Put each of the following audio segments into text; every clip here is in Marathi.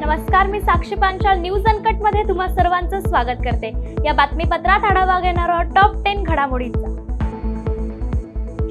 नमस्कार, मी साक्षी पांचाळ न्यूज अनकट मध्ये तुम्हा सर्वांचं स्वागत करते। या बातमीपत्रात आढावा घेणार आहोत टॉप 10 घडामोडींचा।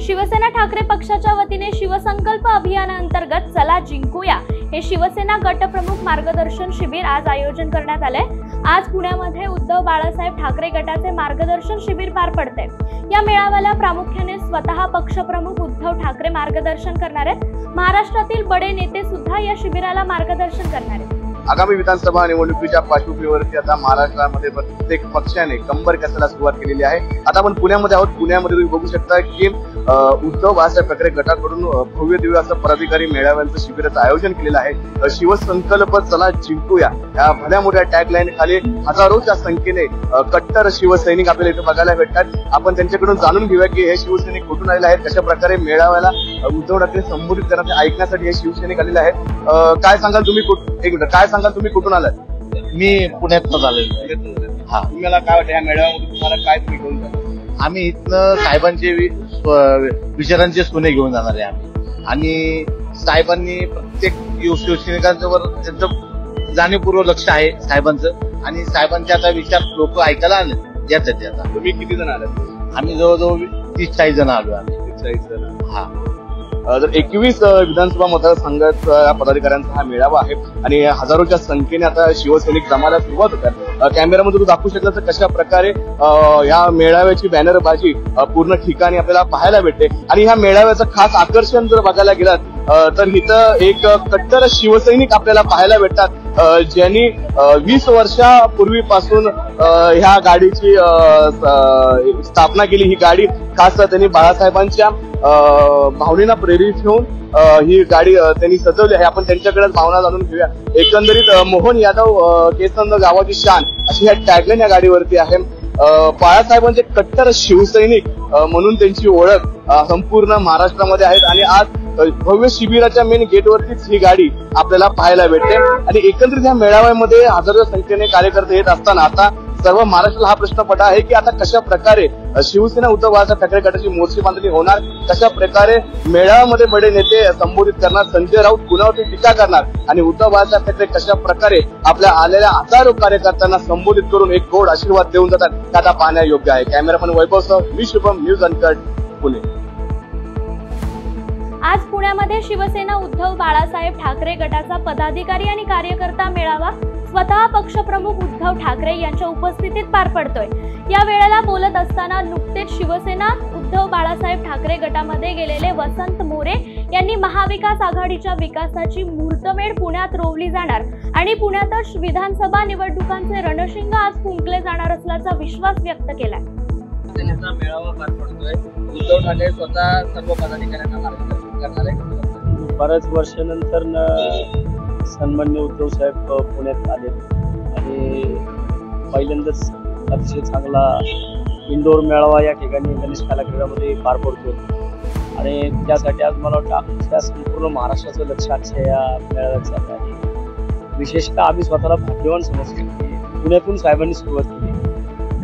शिवसेना ठाकरे पक्षाच्या वतीने शिवसंकल्प अभियानांतर्गत चला जिंकूया हे शिवसेना गटप्रमुख मार्गदर्शन शिबिर आज आयोजन करण्यात आले। आज पुण्यामध्ये उद्धव बाळासाहेब ठाकरे गटाचे मार्गदर्शन शिबिर पार पडते। या मेळाव्याला प्रामुख्याने स्वतः पक्षप्रमुख उद्धव ठाकरे मार्गदर्शन करणार आहेत। महाराष्ट्रातील बडे नेते सुद्धा या शिबिराला मार्गदर्शन करणार आहेत। आगामी विधानसभा निवडणुकीच्या पार्श्वभूमीवरती आता महाराष्ट्रामध्ये प्रत्येक पक्षाने कंबर कसायला सुरुवात केलेली आहे। आता आपण पुण्यामध्ये आहोत। पुण्यामध्ये तुम्ही बघू शकता की उद्धव बाळासाहेब ठाकरे गटाकडून भव्य दिव्य असं पदाधिकारी मेळाव्यांचं शिबिराचं आयोजन केलेलं आहे। शिवसंकल्प चला जिंकूया या भल्या मोठ्या टॅगलाईन खाली हजारोच्या संख्येने कट्टर शिवसैनिक आपल्याला इथे बघायला भेटतात। आपण त्यांच्याकडून जाणून घेऊया की हे शिवसैनिक कुठून आलेले आहेत, कशा प्रकारे मेळाव्याला उद्धव ठाकरे संबोधित करण्यासाठी ऐकण्यासाठी हे शिवसैनिक आलेले आहेत। काय सांगाल तुम्ही? एक मिनिट, काय सांगाल तुम्ही कुठून आलात? मी पुण्यातून आलेलो। हा, तुम्हाला काय वाटतं या मेळाव्यामध्ये तुम्हाला काय तुम्ही घेऊन जाणार? आम्ही इथनं साहेबांचे विचारांचे सोने घेऊन जाणार आहे आम्ही। आणि साहेबांनी प्रत्येक शिवसैनिकांवर त्यांचं जाणीवपूर्वक लक्ष आहे साहेबांचं, आणि साहेबांचे आता विचार लोक ऐकायला आले यासाठी। आता तुम्ही किती जण आलात? आम्ही जवळजवळ 30-40 जण आलो आम्ही। 30-40 जण। हा, जर 21 विधानसभा मतदारसंघाचा पदाधिकाऱ्यांचा हा मेळावा आहे आणि हजारोच्या संख्येने आता शिवसैनिक जमायला सुरुवात होतात। कॅमेरामध्ये तुम्ही दाखवू शकला तर कशा प्रकारे या मेळाव्याची बॅनरबाजी पूर्ण ठिकाणी आपल्याला पाहायला भेटते। आणि ह्या मेळाव्याचं खास आकर्षण जर बघायला गेलात तर इथं एक कट्टर शिवसैनिक आपल्याला पाहायला भेटतात, ज्यांनी 20 वर्षापूर्वीपासून ह्या गाडीची स्थापना केली। ही गाडी खास त्यांनी बाळासाहेबांच्या भावनेला प्रेरित होऊन ही गाडी त्यांनी सजवली आहे। आपण त्यांच्याकडे भावना जाणून घेऊया। एकंदरीत मोहन यादव केसंद गावाची शान अशी ह्या टॅगलाईन या गाडीवरती आहे। बाळासाहेबांचे कट्टर शिवसैनिक म्हणून त्यांची ओळख संपूर्ण महाराष्ट्रामध्ये आहे। आणि आज भव्य शिबिराच्या मेन गेटवरतीच ही गाडी आपल्याला पाहायला भेटते। आणि एकंदरीत या मेळाव्यामध्ये हजारो संख्येने कार्यकर्ते येत असताना आता सर्व महाराष्ट्राला हा प्रश्न पडला आहे की आता कशा प्रकारे शिवसेना उद्धव बाळासाहेब ठाकरे गटाची मोर्ची बांधणी होणार, कशा प्रकारे मेळाव्यामध्ये बडे नेते संबोधित करणार, संजय राऊत कुणावरती टीका करणार आणि उद्धव बाळासाहेब ठाकरे कशा प्रकारे आपल्या आलेल्या हजारो कार्यकर्त्यांना संबोधित करून एक गोड आशीर्वाद देऊन जातात, ते आता पाहण्यायोग्य आहे। कॅमेरामन वैभवसह मी शुभम, न्यूज अनकट, पुणे। आज पुण्यामध्ये शिवसेना उद्धव बाळासाहेब ठाकरे गटाचा पदाधिकारी आणि कार्यकर्ता मेळावा स्वतः पक्षप्रमुख उद्धव ठाकरे यांच्या उपस्थितीत पार पडतोय। या वेळेला बोलत असताना नुकतेच शिवसेना उद्धव बाळासाहेब ठाकरे गटामध्ये गेलेले वसंत मोरे यांनी महाविकास आघाडीच्या विकासाची मुहूर्तमेढ पुण्यात रोवली जाणार आणि पुण्यातच विधानसभा निवडणुकांचे रणशिंग आज फुंकले जाणार असल्याचा विश्वास व्यक्त केलाय। मेळावा पार पडतोय, उद्धव ठाकरे स्वतः सर्व पदाधिकाऱ्यांना मार्गदर्शन करणार आहे। बऱ्याच वर्षानंतर सन्माननीय उद्धव साहेब पुण्यात आले आणि पहिल्यांदाच अतिशय चांगला इंडोर मेळावा या ठिकाणी गणेश कलागृहामध्ये पार पडतोय। आणि त्यासाठी आज मला वाटतं त्या संपूर्ण महाराष्ट्राचं लक्ष आजच्या या मेळाव्याचं आहे। विशेषतः आम्ही स्वतःला भाग्यवान समजतो की पुण्यातून साहेबांनी सुरुवात केली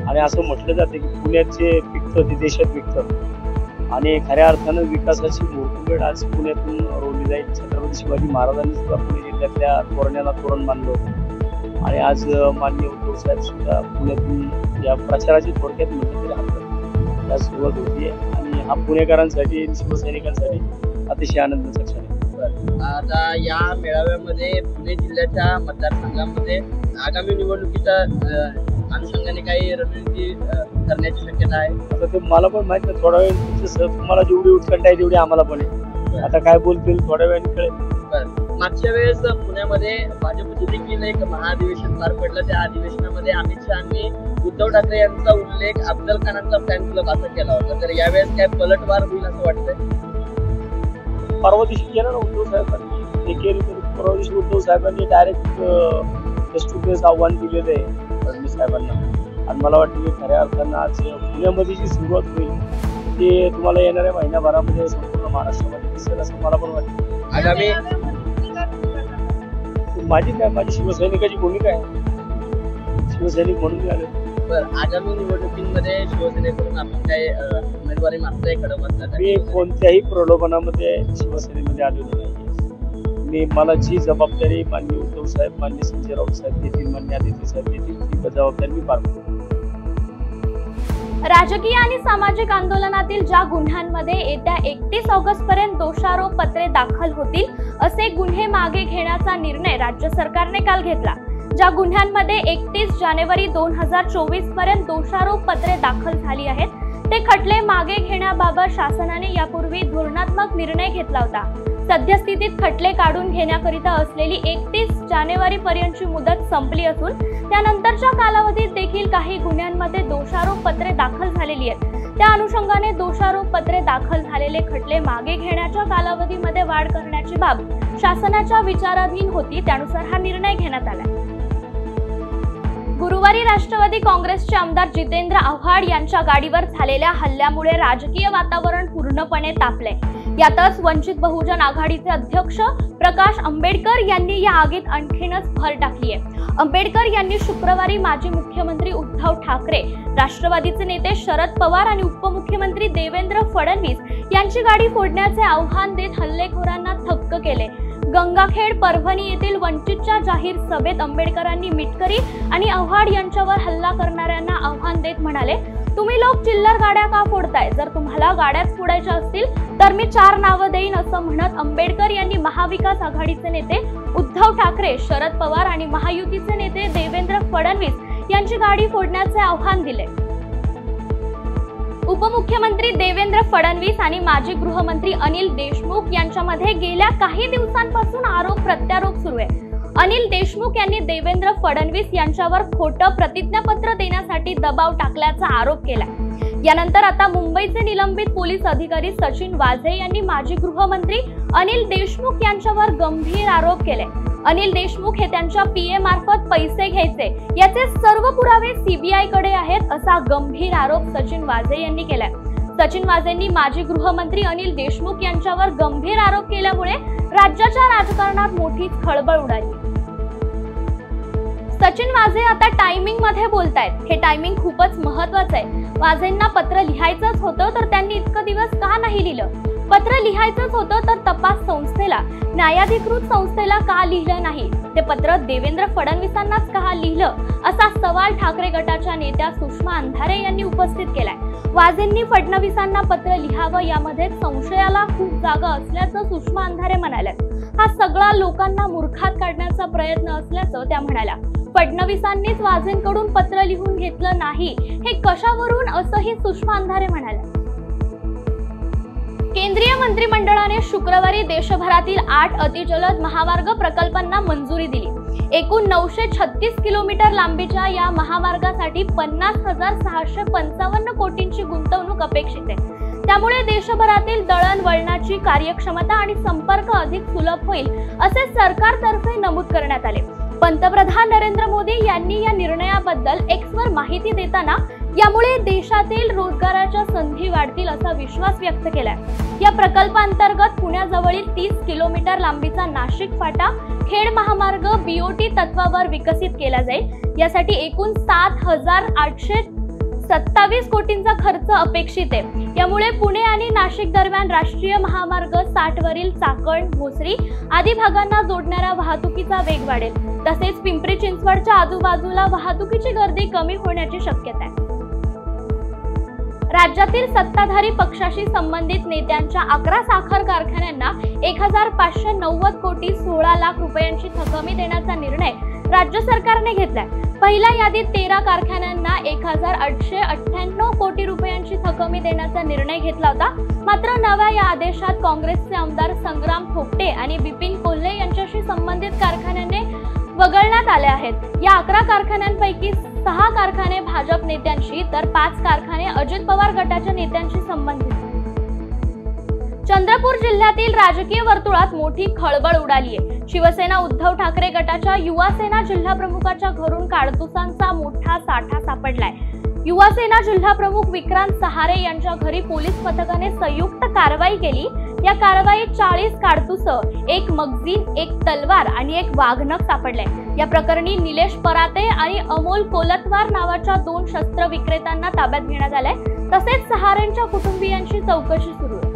आणि असं म्हटलं जाते की पुण्याचे पिकतं ते देशात विकतं आणि खऱ्या अर्थानं विकासाची मुहूर्तमेढ आज पुण्यातून रोवली जाईल। छत्रपती शिवाजी महाराजांनी सुद्धा पुणे जिल्ह्यातल्या तोरण्याला तोरण बांधलं होतं आणि आज माननीय उद्धव साहेब सुद्धा पुण्यातून या प्रचाराची थोडक्यात म्हटलं तरी हरकत त्या सुरुवात होती आणि हा पुणेकरांसाठी शिवसैनिकांसाठी अतिशय आनंदाचा क्षण आहे। आता या मेळाव्यामध्ये पुणे जिल्ह्याच्या मतदारसंघामध्ये आगामी निवडणुकीच्या अनुषंगाने काही रणनीती करण्याची शक्यता आहे? आता ते मला पण माहित नाही, थोडा वेळ तुम्हाला जेवढी उत्कंठा आहे तेवढी आम्हाला पण आहे। आता काय बोलतील थोड्या वेळाने कळेल। मागच्या वेळेस पुण्यामध्ये भाजपचे देखील एक महाअधिवेशन पार पडलं। त्या अधिवेशनामध्ये अमित शहानी उद्धव ठाकरे यांचा उल्लेख अफजल खानांचा फॅन क्लब असा केला होता, तर यावेळेस काय पलटवार होईल असं वाटतंय? परवा दिवशी केलं ना उद्धव साहेबांनी, परवा दिवशी उद्धव साहेबांनी डायरेक्ट फेस टू फेस आव्हान दिलेलं आहे फडणवीस साहेबांना। आणि मला वाटतं की खऱ्या अर्थानं आज पुण्यामध्ये जी सुरुवात होईल ते तुम्हाला येणाऱ्या महिन्याभरामध्ये संपूर्ण महाराष्ट्रामध्ये दिसेल असं मला पण वाटतं। आगामी माझी शिवसैनिकाची भूमिका आहे, शिवसैनिक म्हणून आले। आगामी निवडणुकीमध्ये शिवसेनेकडून आपण काय उमेदवारी मागताय खडक? मी कोणत्याही प्रलोभनामध्ये शिवसेनेमध्ये आलेलो नाही। आणि मला जी जबाबदारी माननीय उद्धव साहेब, माननीय संजय राऊत साहेब देतील, माननीय आदित्य साहेब देतील, ती जबाबदारी मी पार पाडेन. राजकीय आणि सामाजिक आंदोलनातील ज्या गुन्ह्यांमध्ये येत्या 31 ऑगस्ट पर्यंत दोषारोप पत्रे दाखल होतील असे गुन्हे मागे घेण्याचा निर्णय राज्य सरकारने काल घेतला. ज्या गुन्ह्यांमध्ये 31 जानेवारी 2024 पर्यंत दोषारोप पत्रे दाखल झाली आहेत ते खटले मागे घेण्याबाबत शासनाने यापूर्वी धोरणात्मक निर्णय घेतला होता. सद्यस्थितीत खटले काढून घेण्याकरिता असलेली 31 जानेवारी पर्यंतची मुदत संपली असून त्यानंतरच्या कालावधीत देखील काही गुन्ह्यांमध्ये दोषारोप पत्रे दाखल झालेली आहेत. त्या अनुषंगाने दोषारोप पत्रे दाखल झालेले खटले मागे घेण्याच्या कालावधीमध्ये वाढ करण्याची बाब शासनाच्या विचाराधीन होती. त्यानुसार हा निर्णय घेण्यात आला. गुरुवारी राष्ट्रवादी काँग्रेसचे आमदार जितेंद्र आव्हाड यांच्या गाडीवर झालेल्या हल्ल्यामुळे राजकीय वातावरण पूर्णपणे तापले. यातच वंचित बहुजन आघाडीचे अध्यक्ष प्रकाश आंबेडकर यांनी या आगीत आणखीनच भर टाकली आहे. आंबेडकर यांनी शुक्रवारी माजी मुख्यमंत्री उद्धव ठाकरे, राष्ट्रवादीचे नेते शरद पवार आणि उपमुख्यमंत्री देवेंद्र फडणवीस यांची गाडी फोडण्याचे आव्हान देत हल्लेखोरांना थक्क केले. गंगाखेड, परभणी येथील वंचितच्या जाहीर सभेत आंबेडकरांनी मिटकरी आणि आव्हाड यांच्यावर हल्ला करणाऱ्यांना आव्हान देत म्हणाले, तुम्ही लोक चिल्लर गाड्या का फोडताय? जर तुम्हाला गाड्याच फोडायच्या असतील तर मी 4 नावं देईन असं म्हणत आंबेडकर यांनी महाविकास आघाडीचे नेते उद्धव ठाकरे, शरद पवार आणि महायुतीचे नेते देवेंद्र फडणवीस यांची गाडी फोडण्याचे आव्हान दिले. उपमुख्यमंत्री देवेंद्र फडणवीस आणि माजी गृहमंत्री अनिल देशमुख यांच्यामध्ये गेल्या काही दिवसांपासून आरोप प्रत्यारोप सुरू आहे. अनिल देशमुख यांनी देवेंद्र फडणवीस यांच्यावर खोटं प्रतिज्ञापत्र देण्यासाठी दबाव टाकल्याचा आरोप केलाय. यानंतर आता मुंबईचे निलंबित पोलीस अधिकारी सचिन वाझे यांनी माजी गृहमंत्री अनिल देशमुख यांच्यावर गंभीर आरोप केले. अनिल देशमुख हे त्यांच्या पीए मार्फत पैसे घ्यायचे याचे सर्व पुरावे सीबीआय कडे आहेत असा गंभीर आरोप सचिन वाझे यांनी केलाय. सचिन वाझेंनी माजी गृहमंत्री अनिल देशमुख यांच्यावर गंभीर आरोप केल्यामुळे राज्याच्या राजकारणात मोठीच खळबळ उडाली. सचिन वाझे आता टायमिंग मध्ये बोलतायत. हे टायमिंग खूपच महत्वाचं आहे. वाझेंना पत्र लिहायचंच होतं तर त्यांनी इतकं दिवस का नाही लिहिलं? पत्र लिहायचंच होतं तर तपास संस्थेला, न्यायाधिकृत संस्थेला का लिहिलं नाही? ते पत्र देवेंद्र फडणवीसांनाच का लिहिलं असा सवाल ठाकरे गटाच्या नेत्या सुषमा अंधारे यांनी उपस्थित केलाय. वाझेंनी फडणवीसांना पत्र लिहावं यामध्ये संशयाला खूप जागा असल्याचं सुषमा अंधारे म्हणाल्या. हा सगळा लोकांना मूर्खात काढण्याचा प्रयत्न असल्याचं त्या म्हणाल्या. फडणवीसांनीच वाझेंकडून पत्र लिहून घेतलं नाही हे कशावरून असंही सुषमा अंधारे म्हणाल्या. केंद्रीय मंत्रिमंडळाने शुक्रवारी देशभरातील 8 अतिजलद महामार्ग प्रकल्पांना मंजुरी दिली. एकूण 936 किलोमीटर लांबीच्या या महामार्गासाठी 50,655 कोटींची गुंतवणूक अपेक्षित आहे. त्यामुळे देशभरातील दळणवळणाची कार्यक्षमता आणि संपर्क अधिक सुलभ होईल असे सरकारतर्फे नमूद करण्यात आले. पंतप्रधान नरेंद्र मोदी यांनी या निर्णयाबद्दल एक्सवर माहिती देताना यामुळे देशातील रोजगाराच्या संधी वाढतील असा विश्वास व्यक्त केलाय. या प्रकल्पांतर्गत पुण्याजवळील 30 किलोमीटर लांबीचा नाशिक फाटा खेड महामार्ग बीओटी तत्वावर विकसित केला जाईल. यासाठी एकूण 7,827 कोटींचा खर्च अपेक्षित आहे. यामुळे पुणे आणि नाशिक दरम्यान राष्ट्रीय महामार्ग 60 वरील चाकण, भोसरी आदी भागांना जोडणाऱ्या वाहतुकीचा वेग वाढेल. तसेच पिंपरी चिंचवडच्या आजूबाजूला वाहतुकीची गर्दी कमी होण्याची शक्यता आहे. राज्यातील सत्ताधारी पक्षाशी संबंधित नेत्यांच्या 11 साखर कारखान्यांना 1,590 कोटी 16 लाख रुपयांची थकमी देण्याचा निर्णय राज्य सरकारने घेतलाय. पहिल्या यादीत 13 कारखान्यांना 1,898 कोटी रुपयांची थकमी देण्याचा निर्णय घेतला होता. मात्र नव्या या आदेशात काँग्रेसचे आमदार संग्राम थोपटे आणि बिपिन कोल्हे यांच्याशी संबंधित कारखान्यांना वगळण्यात आले आहेत. या 11 कारखान्यांपैकी 6 कारखाने भाजप नेत्यांशी तर 5 कारखाने अजित पवार गटाच्या नेत्यांशी संबंधित. चंद्रपूर जिल्ह्यातील राजकीय वर्तुळात मोठी खळबळ उडाली आहे. शिवसेना उद्धव ठाकरे गटाच्या युवा सेना जिल्हा प्रमुखाच्या घरून काडतुसांचा मोठा साठा सापडलाय. युवा सेना जिल्हा प्रमुख विक्रांत सहारे यांच्या घरी पोलीस पथकाने संयुक्त कारवाई केली. या कारवाईत 40 काडतुस, 1 मगझीन, 1 तलवार आणि 1 वाघनख सापडले. या प्रकरणी निलेश पराते आणि अमोल कोलतवार नावाच्या 2 शस्त्र विक्रेत्यांना ताब्यात घेण्यात आले. तसेच सहारेंच्या कुटुंबियांची चौकशी सुरू आहे.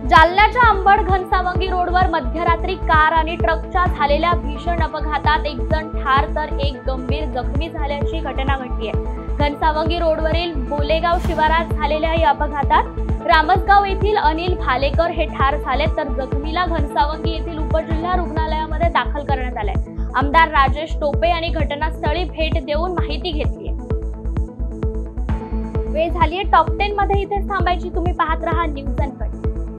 जालन्याच्या अंबड घनसावंगी रोडवर मध्यरात्री कार आणि ट्रकच्या झालेल्या भीषण अपघातात एक जण ठार तर एक गंभीर जखमी झाल्याची घटना घडली आहे. घनसावंगी रोडवरील बोलेगाव शिवारात झालेल्या या अपघातात रामसगाव येथील अनिल भालेकर हे ठार झाले तर जखमीला घनसावंगी येथील उपजिल्हा रुग्णालयामध्ये दाखल करण्यात आले. आमदार राजेश टोपे यांनी घटनास्थळी भेट देऊन माहिती घेतली. वेळ झालीये टॉप 10 मध्ये इथेच थांबायची. तुम्ही पाहत रहा न्यूज अनकट.